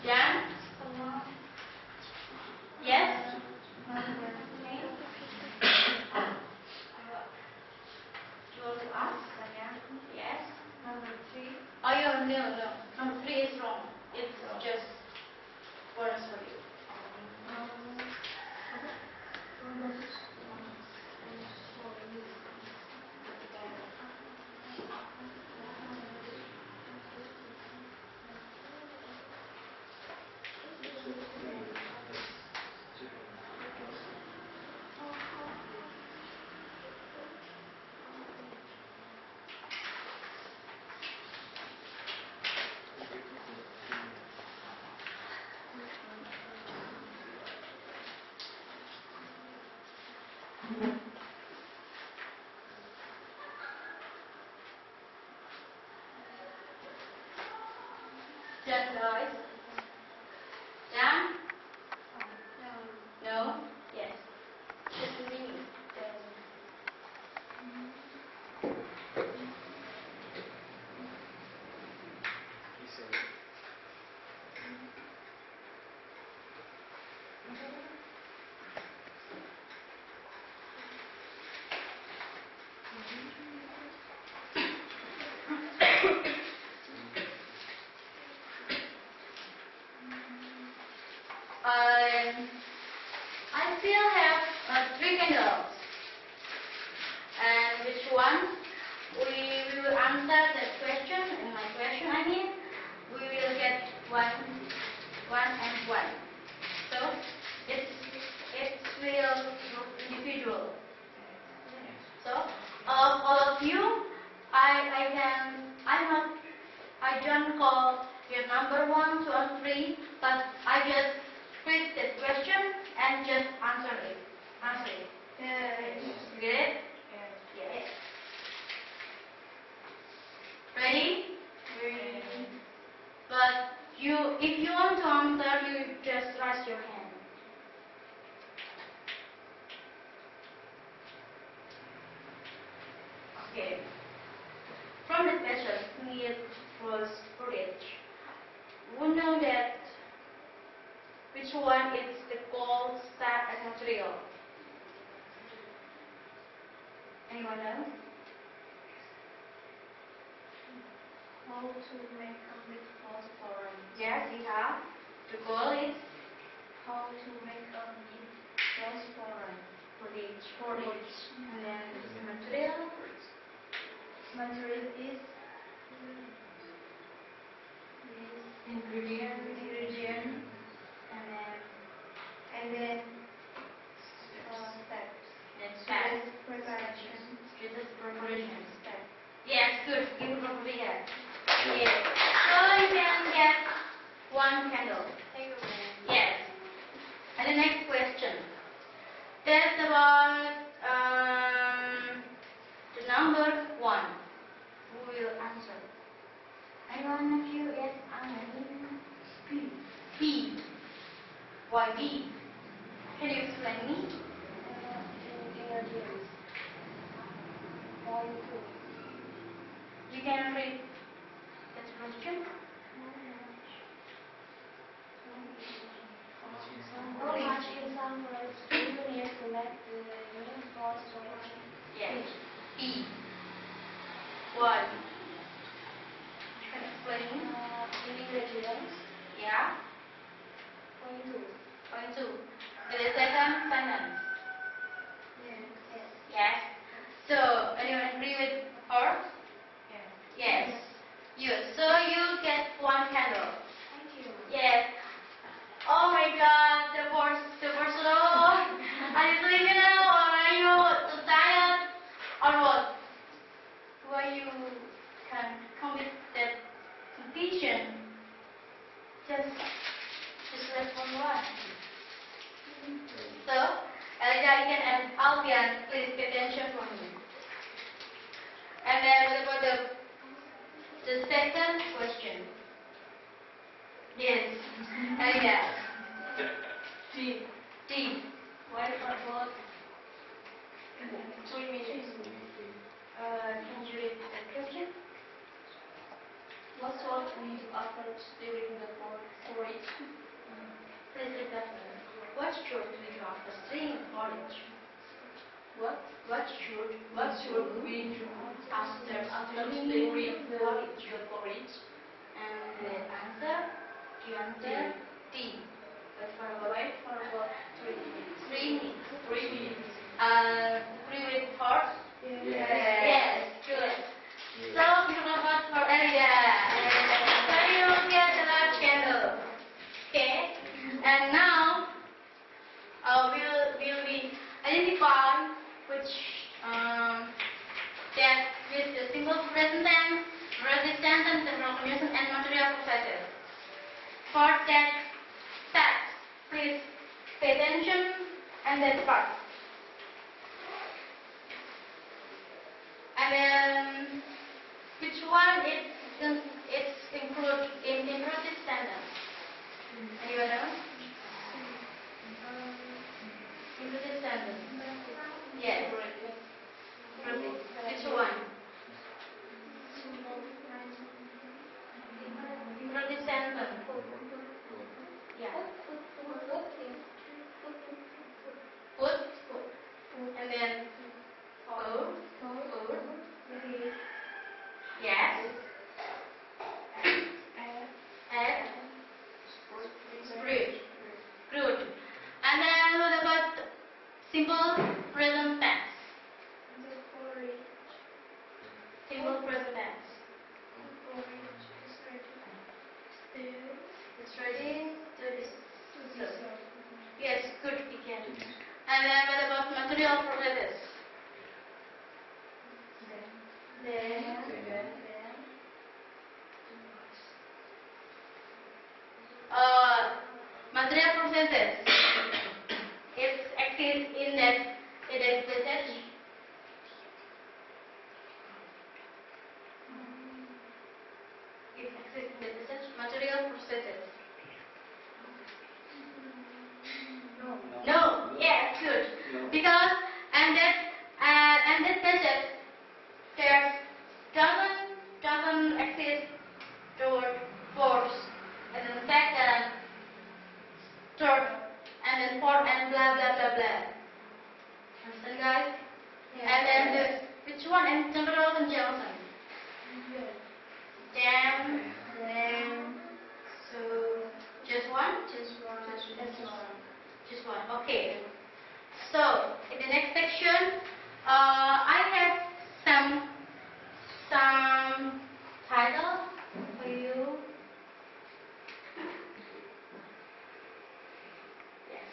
Done? Yes? You want to ask? Yes? Number 3. Oh, no. Number 3 is wrong. It's just bonus for you. Just noise. Done? No? Yes. Just me. I still have 3 candles. And which one? We will answer that question, and my question I mean, we will get one and one. So it will individual. So all of you, I don't call your number 1, 2, and 3, but I just read the question and just answer it. You get it? Yes. Ready? But if you want to answer, you just raise your hand. Okay. From the question, it was footage. We know that which one is the gold star and material. Anyone know? How to make complete phosphorus. Yes, we have. The goal is How to make a neat phosphorus. footage. And then the material. Material is Ingredient. And then steps. steps. Preparation. Just preparation step. Yes, good. Give it properly here. Yes. So you can get 1 candle. Yes. And the next question. That's about the number 1. Who will answer? Anyone of you? Yes, B. Why B? Can you explain me? You can read that question. How much in some words do you need to make the phosphorus? Yes. B. Why? You can explain me? Ingredients. Yeah. Point 2. Point 2. The second sentence. Yes. So, anyone agree with her? Yes. You. So you get 1 candle. Thank you. Yes. Oh my God, the first law. Are you sleeping now, or are you too tired, or what? Why you can commit that competition? Just respond one. So, Elijah and Albion, please pay attention for me. And then what about the second question? Yes. Elijah. D. Why about 3 minutes? Can you read the question? What sort we offer during the porridge? Please read that. What should we do after staying porridge? What should we do after staying porridge? And the answer, you answer D. Wait for about 3 minutes. 3 minutes. Agree with her? Yes. Good. So, you know what for Elia. So you get the last candle. Okay. And now, we'll be identifying which that with the single present tense, resistant tense, and recognition and material processes. For that step, please pay attention and then start. And then which one it's included in this Anyone else? Implicit sentence. Yes. Proceed. Which one? Implicit sentence. Yeah. Put. And then go. Yes. Add. Fruit. Good. And then what about simple present tense? Simple present tense. It's ready. Yes, good. We can. And then what about material processes? Then. Material processes. It exists in that passage. It exists in the passage. Material processes. No. Yes, good. Because and that passage there doesn't exist the word force, and then second, third, and then fourth, and blah blah blah blah. Understand, guys? And then which one? And temporal conjunction. Then so just one. Okay. So in the next section, I have some title for you. Yes.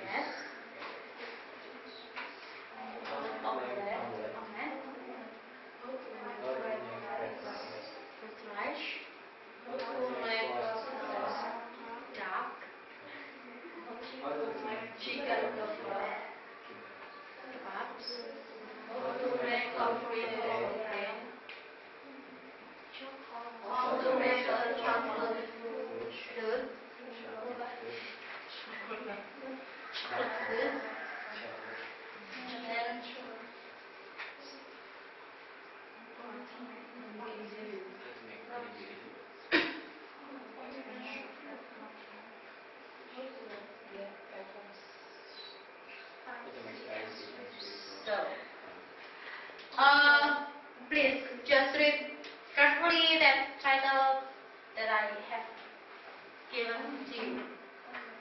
Yes. Chicken on the floor. Kebabs. How to make a fruit cocktail. How to make a chocolate fruit. Chocolate. And then so, please just read carefully that title that I have given to you.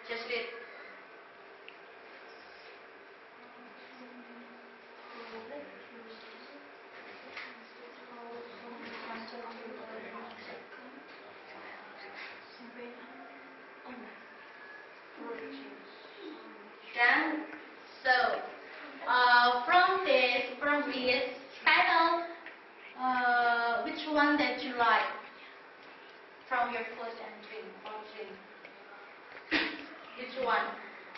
Just read. Then, so from this title, which one that you like from your food and drink or drink? Which one?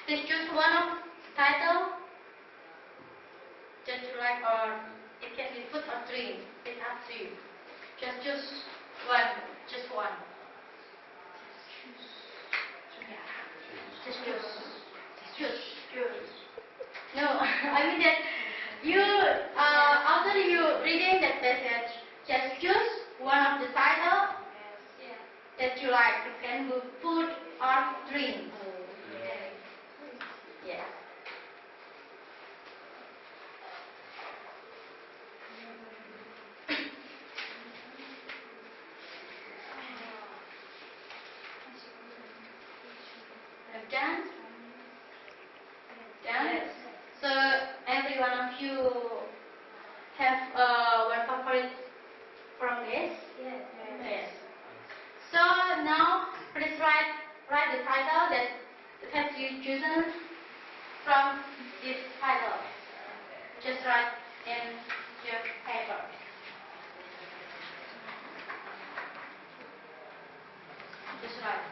Please choose one of title that you like, or it can be food or drink. It's up to you. Just choose one. Just one. Just choose. No, I mean that you after you reading that passage, just choose one of the title that you like. It can be food or drink. Yes. Have done? Done? So every one of you have one favorite from this? Yes. So now please write the title that you chosen from this title. Just write in your paper. Just write.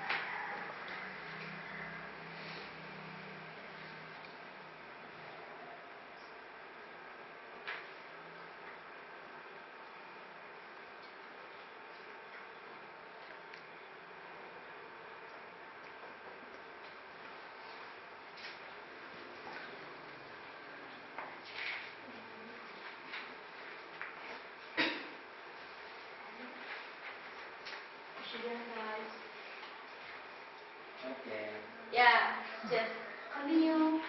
Yes, guys. Okay. Yeah, just continue.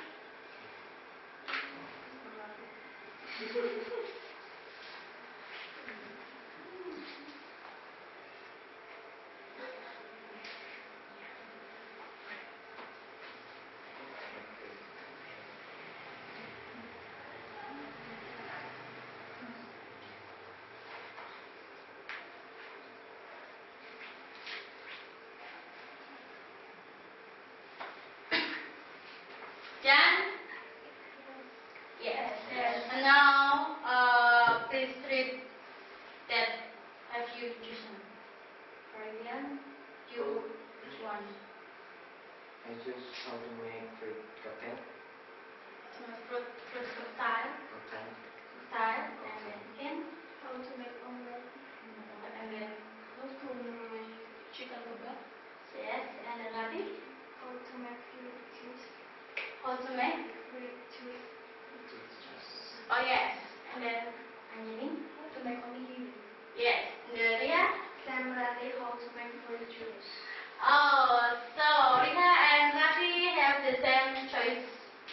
Done? Yes. And now, please read that. Have you chosen? Fabian, you which one? I choose how to make fruit cocktail. Fruit cocktail. Cocktail. Cocktail. And then again. How to make omelette. And then How to make chicken kebab. yes. And then lagi. How to make fruit juice. How to make? Fruit juice. Oh yes. And then Anjani. How to make onigiri. Yes. And then Ria. Sam Rati, how to make fruit juice. Oh, so Rika and Rafi have the same choice.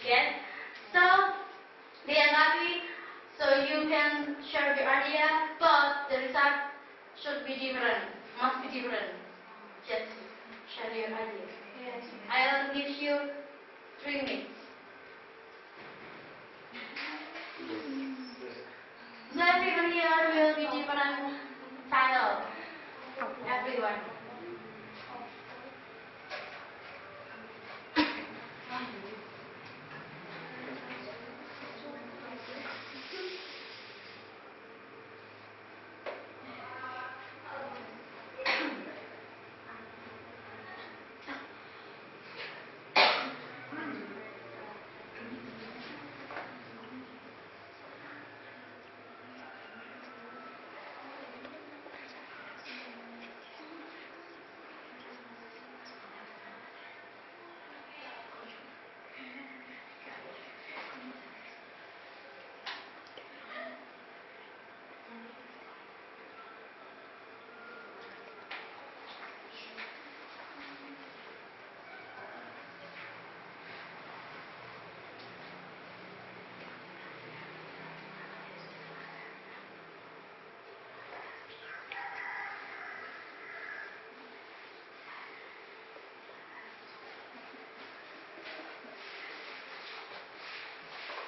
Yes. So Ria and Rafi, so you can share the idea, but the result should be different. Must be different. Just share your idea. Yes. I'll give you 3 minutes. So everyone here will be different title. Everyone.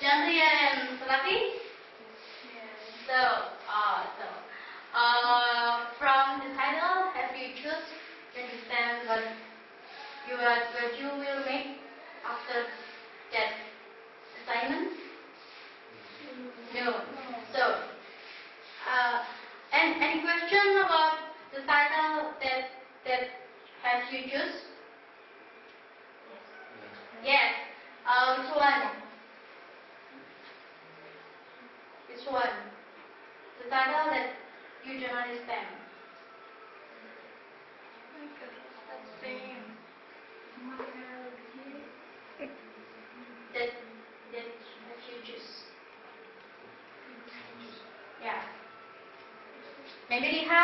Janri and Rafi? So, from the title, have you choose to understand what you will make after that assignment? No. So, and any question about the title that have you choose? Yes. Which one? Which one? The title that you don't understand. That's same. That you choose. Yeah. Maybe Liha?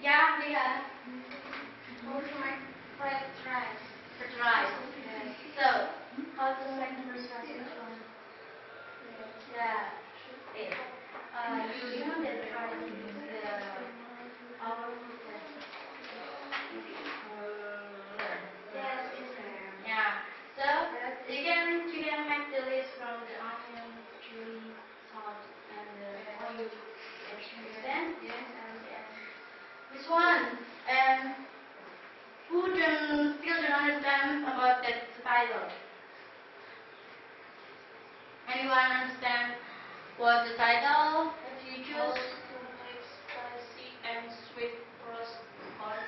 Yeah, Liha. How to make fried rice. Fried rice. Yes. So, How to make first rice. Which one? yeah. You know that rice is our food. Yes, it's there. Yeah. So you can make the list from the onion, chili, salt, and oil. Understand? Yes. Yes. Which one? And who still don't understand about that title? Anyone understand what the title that you How choose? to make spicy and sweet roast corn.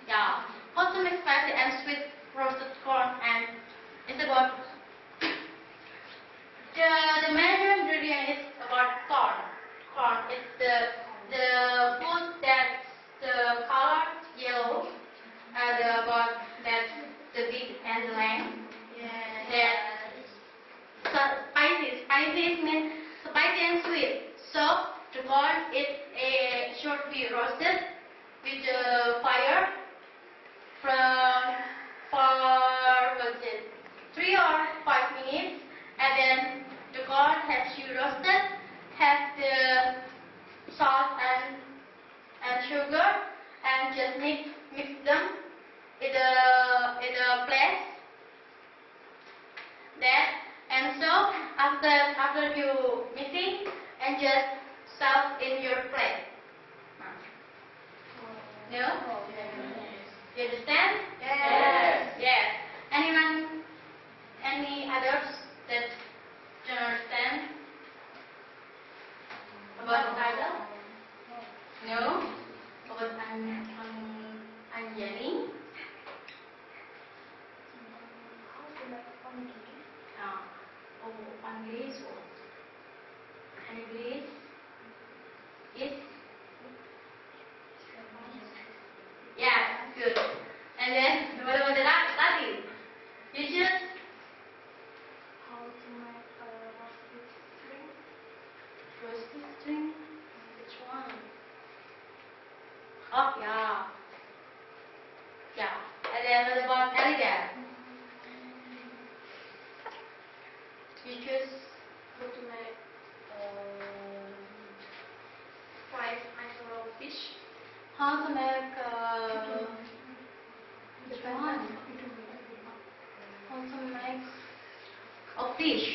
Yeah. How to make spicy and sweet roasted corn, and it's about the major ingredient is about corn. Corn is the food that's the color yellow, and about that the big and the length. That spicy. Spicy means spicy and sweet. So the corn should be roasted with the fire from for what's it 3 or 5 minutes, and then the corn has you roasted, have the salt and sugar, and just mix them in a place. That and so after you mixing and just serve in your plate. No? You understand? Yes. Yes. Anyone? Any others that don't understand about the title? No? About Anjani? English is yeah, good. And then what about the last? You choose How to make a roasted string? roasted string. Which one? Oh yeah. Yeah. And then what about Elida? You choose How to make fried mackerel fish? how to make which one? How to make fish.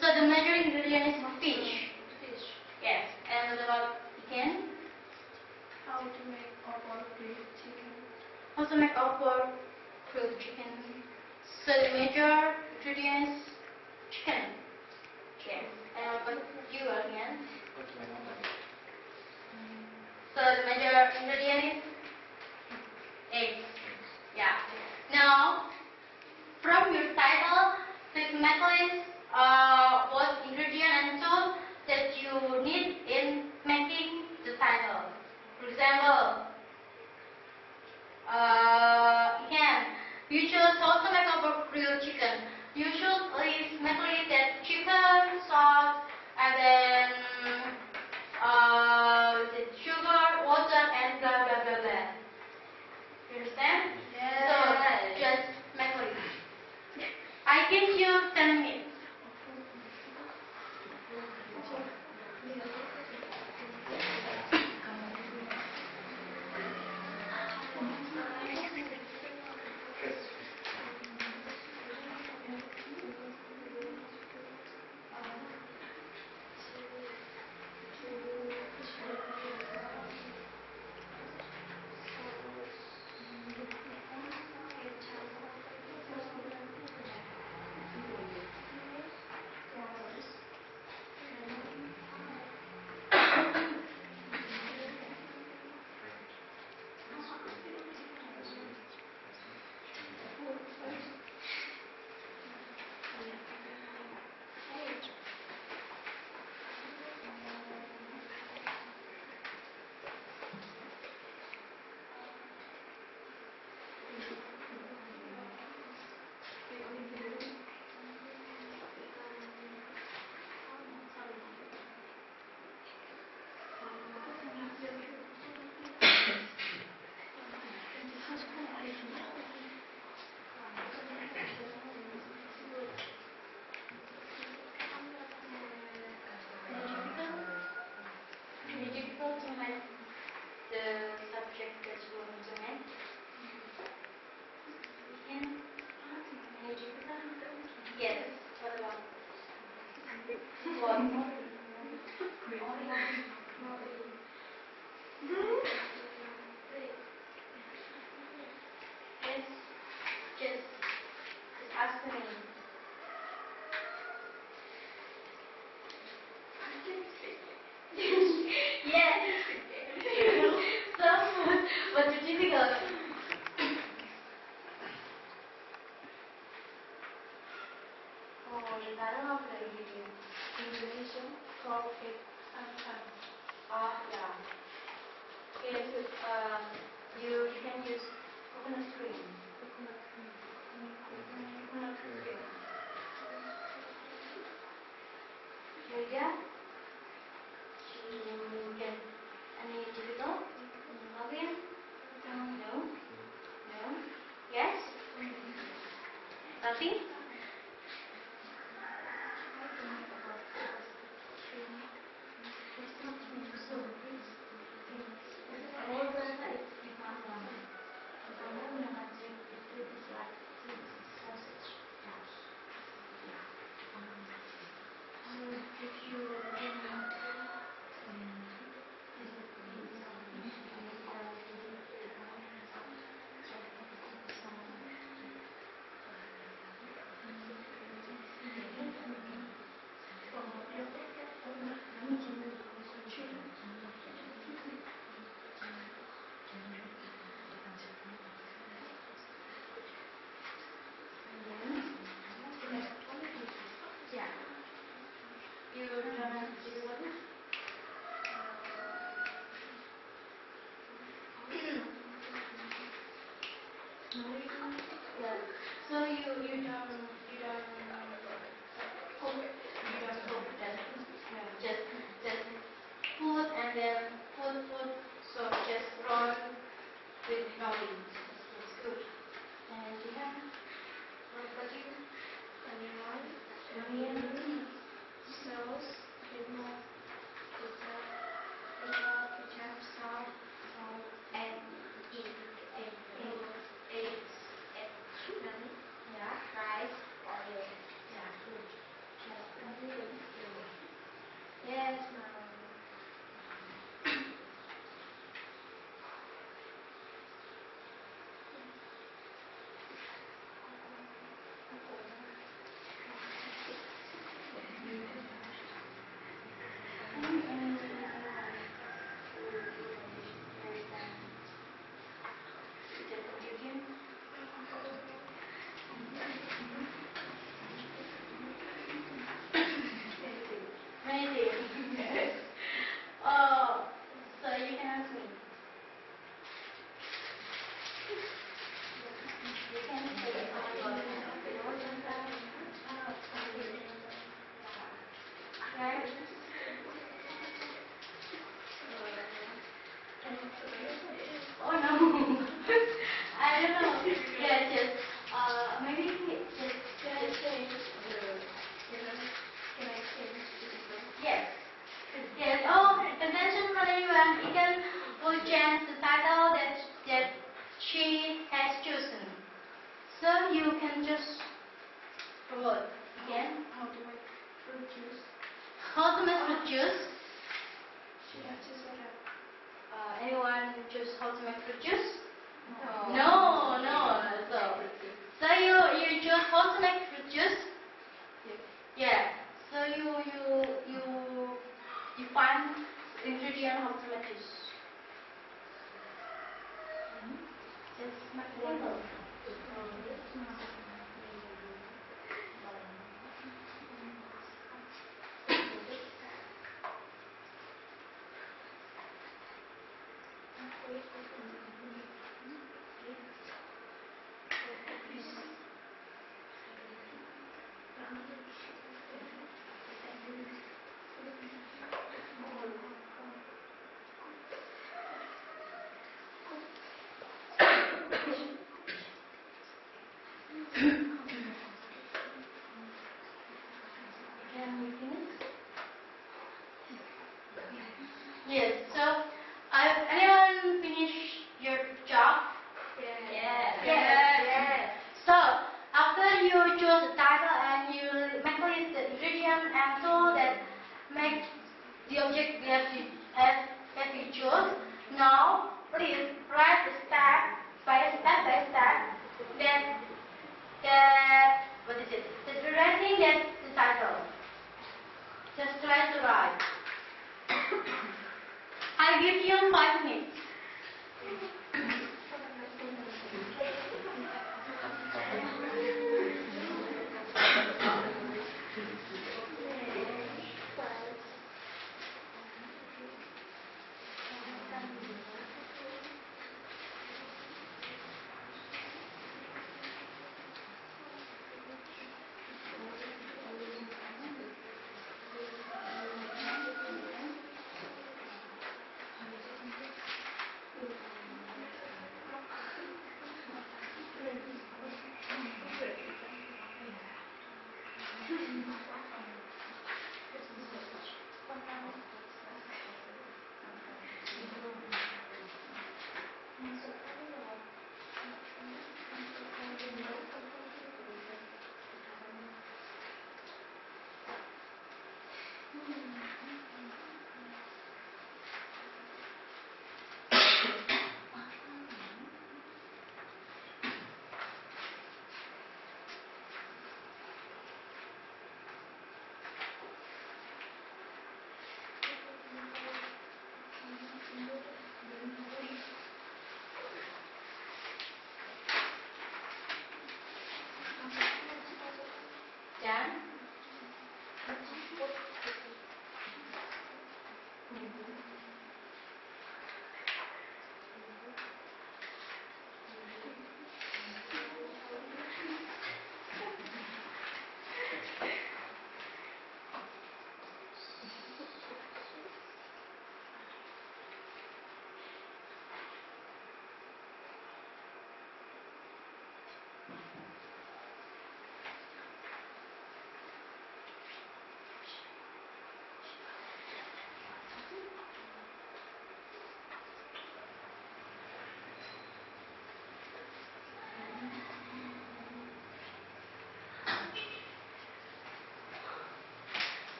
So the major ingredient is fish. Fish. Yes. And what about chicken? How to make or grilled chicken? How to make grilled chicken. So the major ingredients chicken. Yes. And what about you again? So the major ingredient is eggs. Yeah. Now, from your title, please make list what ingredient and tools that you need in making the title. For example, you choose how to make a grilled chicken. You should make list that chicken, salt, and then sugar, water, and blah blah blah blah. You understand? Yes. So just make a list. I give you 10 minutes. Very difficult to make the subject that you want to make. Any difficult? Yes. What about? What? Yes. Just ask me. Yes. So, what's difficult? Oh, the title of the video. Indonesia, coffee, and fun. Yeah. Yes, you can use coconut cream. Coconut cream. Yeah. You get any difficult? Again? No. No. dressing. You gonna do what? Yeah. So you don't cook just put and then put so just roll with rolling. It's good. And you have what about you? Onion, sauce, ketchup, salt, and eggs, and chicken, yeah, rice, oil, yeah, good. Yes, maybe. Oh, so you can ask me. You can say right? Oh no, I don't know. Yeah, just maybe just change the. Yes. Yes. Oh, attention for anyone. You can change the title that she has chosen. So you can just promote again. How to make fruit juice? How to make fruit juice? Should I choose like a Anyone choose how to make fruit juice? no. No. So you choose how to make fruit juice? Yeah. So you find ingredient how to make juice. Just make table. Can we finish? Yes. So, anyone finish your job? Yes. So, after you choose the title and you make list the ingredient and tool that make the object that you choose, now please write the step by step that what is it? The writing that's the title. Just try to write. I give you 5 minutes.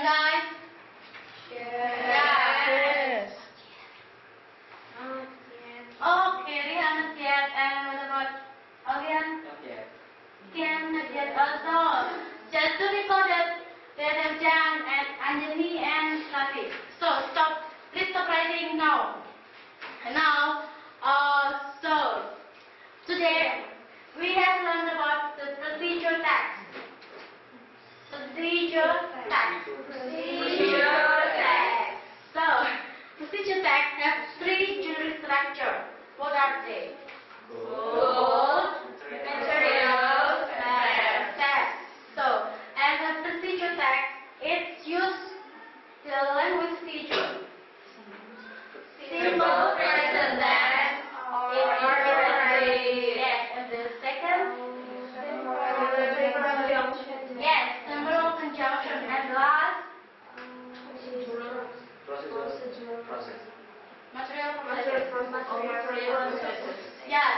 Understand, guys? Yes. Okay, Rihan, not yet. And what about Alvian? Not yet. Kian, not yet also. Just to recall that they have Jan and Anjali and Ravi. So stop. Please stop writing now. And now, so today we have learned about the procedure text. Procedure text. So procedure text has three general structure. What are they? Goal, material, text. So as a procedure text, it's used the language feature. Simple present tense imperative. Yes, and the second. Yes, temporal conjunction, and last. Process. Material processes. Yes,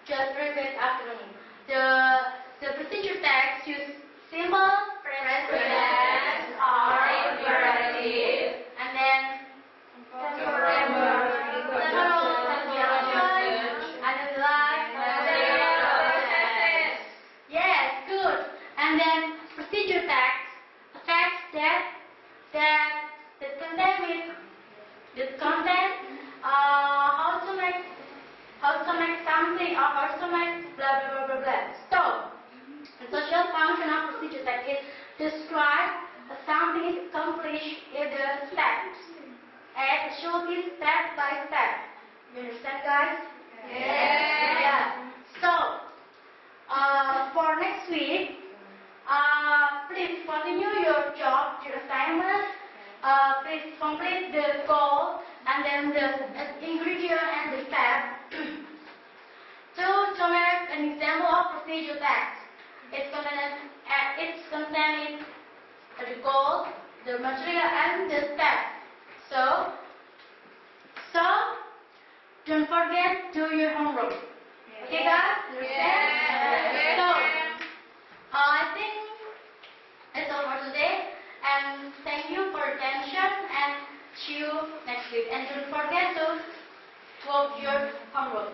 just repeat after me. The procedure text use simple present tense or imperative, and then temporal conjunction, and then last material processes. Yes, good. And then procedure text, a text that contain how to make something or how to make blah blah blah blah blah. So the social function of procedure text is describe something is accomplished in the steps and show this step by step. You understand, guys? Yes. Yeah. So for next week, please continue your job, your assignment. Please complete the goal and then the ingredient and the step. To make an example of procedure text, it's containing the goal, the material, and the step. So don't forget to do your homework. Okay, guys? Understand? Yes. So I think it's all for today. And thank you for attention, and see you next week. And don't forget to work your homework.